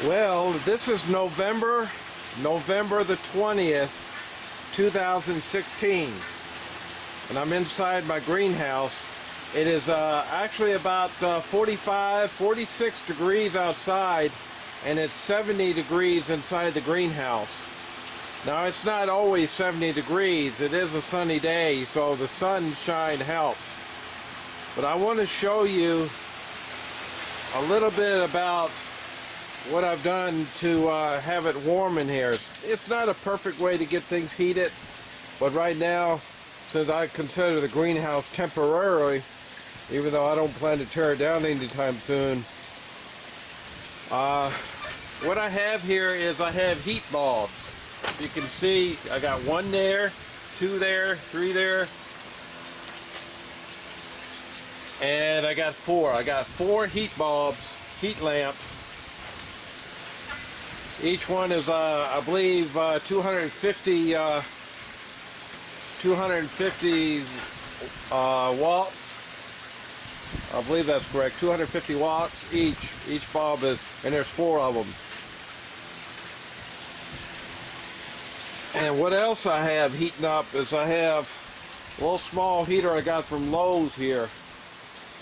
Well, this is November the 20th, 2016, and I'm inside my greenhouse. It is actually about 46 degrees outside, and it's 70 degrees inside the greenhouse. Now, it's not always 70 degrees. It is a sunny day, so the sunshine helps. But I want to show you a little bit about what I've done to have it warm in here. It's not a perfect way to get things heated, but right now, since I consider the greenhouse temporary, even though I don't plan to tear it down anytime soon, what I have here is I have heat bulbs. You can see I got one there, two there, three there, and I got four. I got four heat bulbs, heat lamps. Each one is, I believe, 250 watts. I believe that's correct. 250 watts each. Each bulb is, and there's four of them. And what else I have heating up is I have a little small heater I got from Lowe's here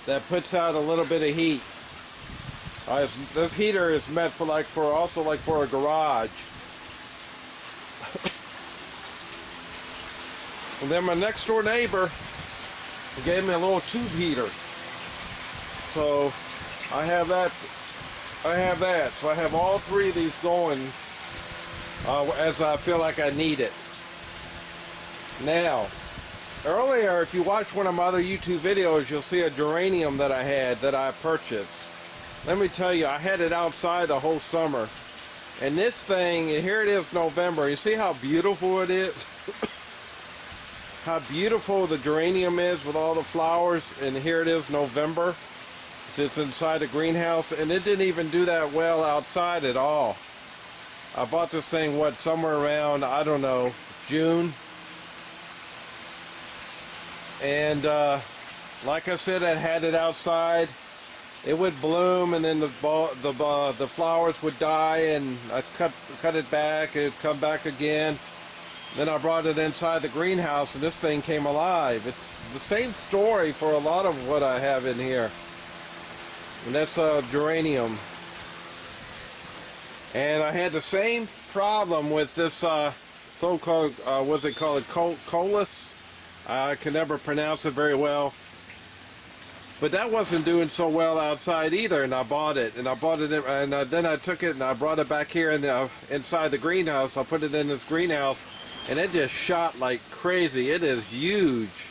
that puts out a little bit of heat. This heater is meant for also for a garage. And then my next door neighbor gave me a little tube heater. So I have that. So I have all three of these going as I feel like I need it. Now, earlier, if you watch one of my other YouTube videos, you'll see a geranium that I had that I purchased. Let me tell you, I had it outside the whole summer. And this thing, here it is November. You see how beautiful it is? How beautiful the geranium is with all the flowers. And here it is November. It's inside the greenhouse. And it didn't even do that well outside at all. I bought this thing, somewhere around, I don't know, June. And like I said, I had it outside. It would bloom, and then the flowers would die, and I cut it back. It'd come back again. Then I brought it inside the greenhouse, and this thing came alive. It's the same story for a lot of what I have in here, and that's geranium. And I had the same problem with this so-called what's it called, coldest. I can never pronounce it very well. But that wasn't doing so well outside either, and I bought it. And then I took it and I brought it back here inside the greenhouse. I put it in this greenhouse, and it just shot like crazy. It is huge.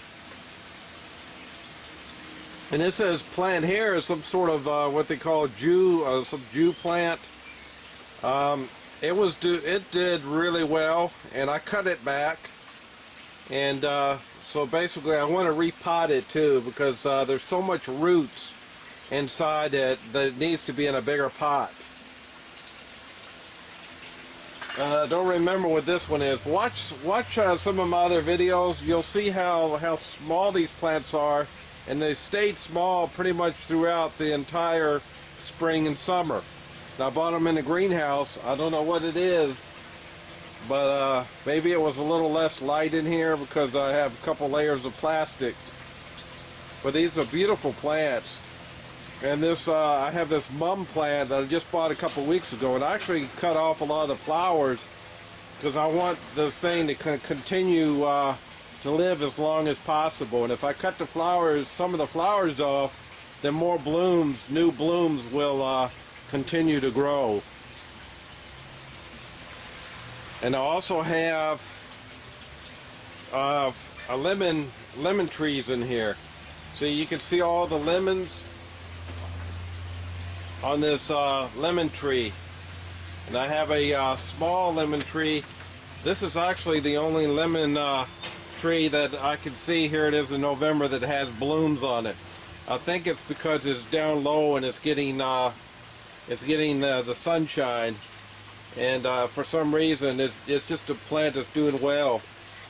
And this says plant here is some sort of what they call some Jew plant. It did really well, and I cut it back, and so basically I want to repot it too, because there's so much roots inside it that it needs to be in a bigger pot. I don't remember what this one is. Watch some of my other videos. You'll see how small these plants are, and they stayed small pretty much throughout the entire spring and summer. Now, I bought them in a greenhouse. I don't know what it is, but maybe it was a little less light in here because I have a couple layers of plastic. But these are beautiful plants. And this, I have this mum plant that I just bought a couple weeks ago, and I actually cut off a lot of the flowers because I want this thing to continue to live as long as possible. And if I cut some of the flowers off, then more blooms, new blooms will continue to grow. And I also have a lemon trees in here. So you can see all the lemons on this lemon tree. And I have a small lemon tree. This is actually the only lemon tree that I can see. Here it is in November that has blooms on it. I think it's because it's down low and it's getting the sunshine. And for some reason it's just a plant that's doing well.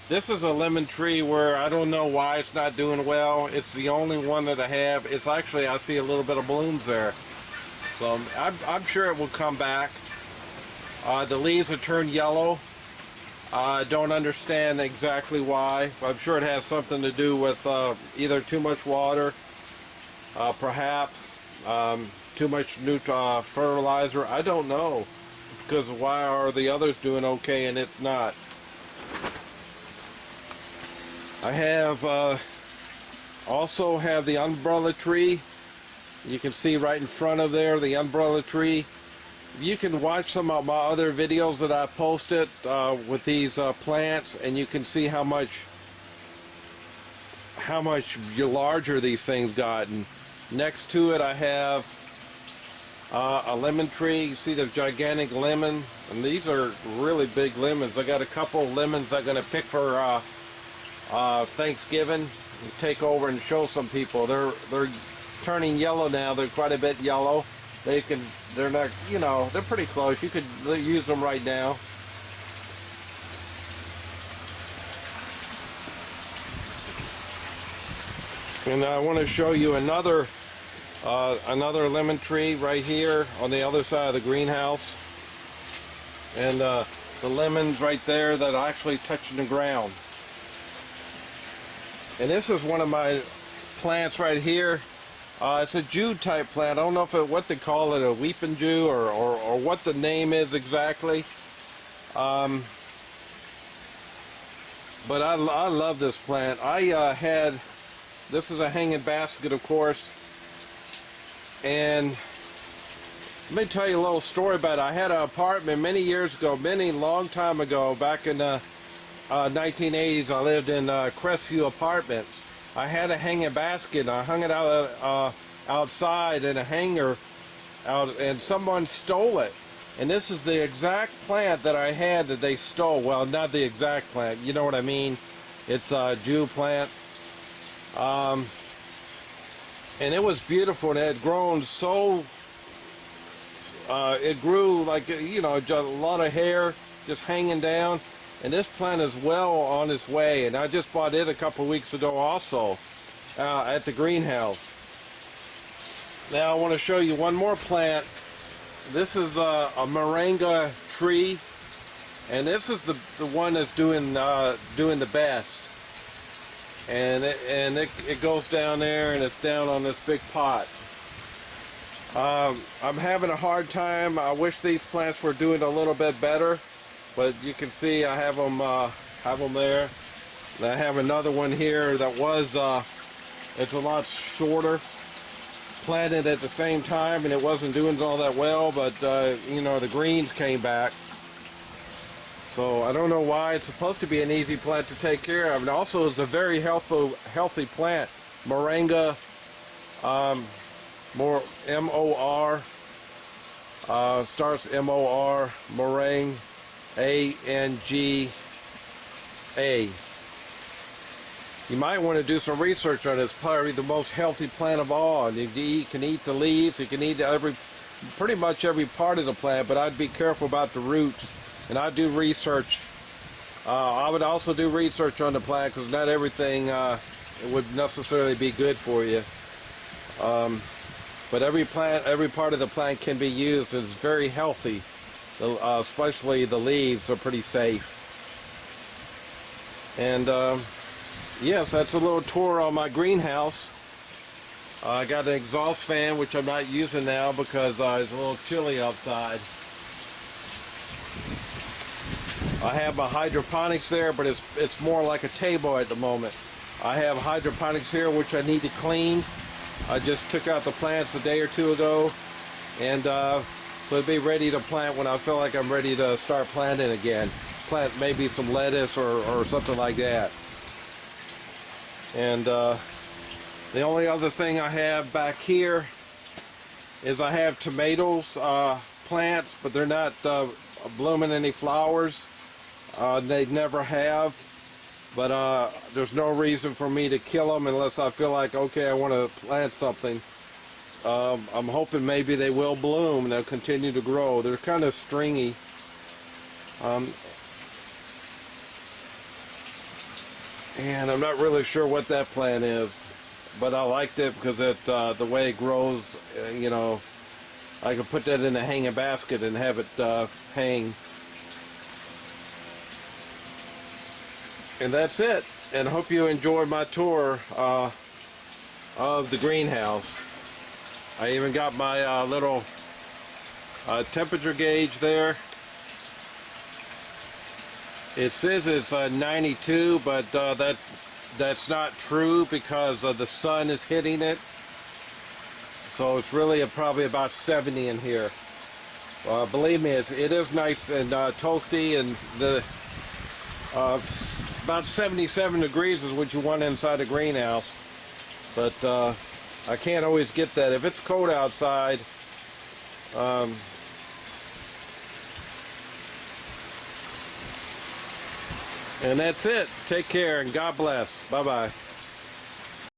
This is a lemon tree where I don't know why it's not doing well. It's the only one that I have. It's actually, I see a little bit of blooms there. So I'm sure it will come back. The leaves have turned yellow. I don't understand exactly why. I'm sure it has something to do with either too much water, perhaps too much fertilizer. I don't know, because why are the others doing okay and it's not? I have also have the umbrella tree. You can see right in front of there the umbrella tree. You can watch some of my other videos that I posted with these plants, and you can see how much larger these things gotten. Next to it I have a lemon tree. You see the gigantic lemon, and these are really big lemons. I got a couple of lemons I'm going to pick for Thanksgiving and take over and show some people. They're turning yellow now. They're quite a bit yellow. They're not, you know, they're pretty close. You could use them right now. And I want to show you another lemon tree right here on the other side of the greenhouse. And the lemons right there that are actually touching the ground. And this is one of my plants right here. It's a Jew type plant. I don't know what they call it, a weeping Jew, or what the name is exactly. But I love this plant. This is a hanging basket, of course. And let me tell you a little story about it. I had an apartment many years ago, long time ago, back in the 1980s. I lived in Crestview Apartments. I had a hanging basket, and I hung it out outside in a hanger, and someone stole it. And this is the exact plant that I had that they stole. Well, not the exact plant, you know what I mean. It's a Jew plant. And it was beautiful, and it had grown so, it grew like, you know, just a lot of hair just hanging down. And this plant is well on its way, and I just bought it a couple weeks ago also at the greenhouse. Now I want to show you one more plant. This is a moringa tree, and this is the one that's doing the best. And it goes down there, and it's down on this big pot. I'm having a hard time. I wish these plants were doing a little bit better. But you can see I have them there. And I have another one here that was, it's a lot shorter, planted at the same time, and it wasn't doing all that well, but you know, the greens came back. So I don't know why. It's supposed to be an easy plant to take care of, and also is a very healthy plant. Moringa, M-O-R, starts M-O-R, meringue. A-N-G-A. You might want to do some research on it. It's probably the most healthy plant of all. And you can eat the leaves. You can eat pretty much every part of the plant, but I'd be careful about the roots. And I do research. I would also do research on the plant, because not everything would necessarily be good for you. But every part of the plant can be used. It's very healthy. Especially the leaves are pretty safe. And yes, that's a little tour on my greenhouse. I got an exhaust fan, which I'm not using now because it's a little chilly outside. I have my hydroponics there, but it's more like a table at the moment. I have hydroponics here, which I need to clean. I just took out the plants a day or two ago, and so it'll be ready to plant when I feel like I'm ready to start planting again. Plant maybe some lettuce or something like that. And the only other thing I have back here is I have tomatoes plants, but they're not blooming any flowers. They never have. But there's no reason for me to kill them unless I feel like, okay, I want to plant something. I'm hoping maybe they will bloom and they'll continue to grow. They're kind of stringy. And I'm not really sure what that plant is, but I liked it because the way it grows, you know, I can put that in a hanging basket and have it hang. And that's it. And I hope you enjoyed my tour of the greenhouse. I even got my little temperature gauge there. It says it's 92, but that's not true because the sun is hitting it. So it's really probably about 70 in here. Believe me, it is nice and toasty, and the about 77 degrees is what you want inside a greenhouse. But I can't always get that. If it's cold outside, and that's it. Take care and God bless. Bye-bye.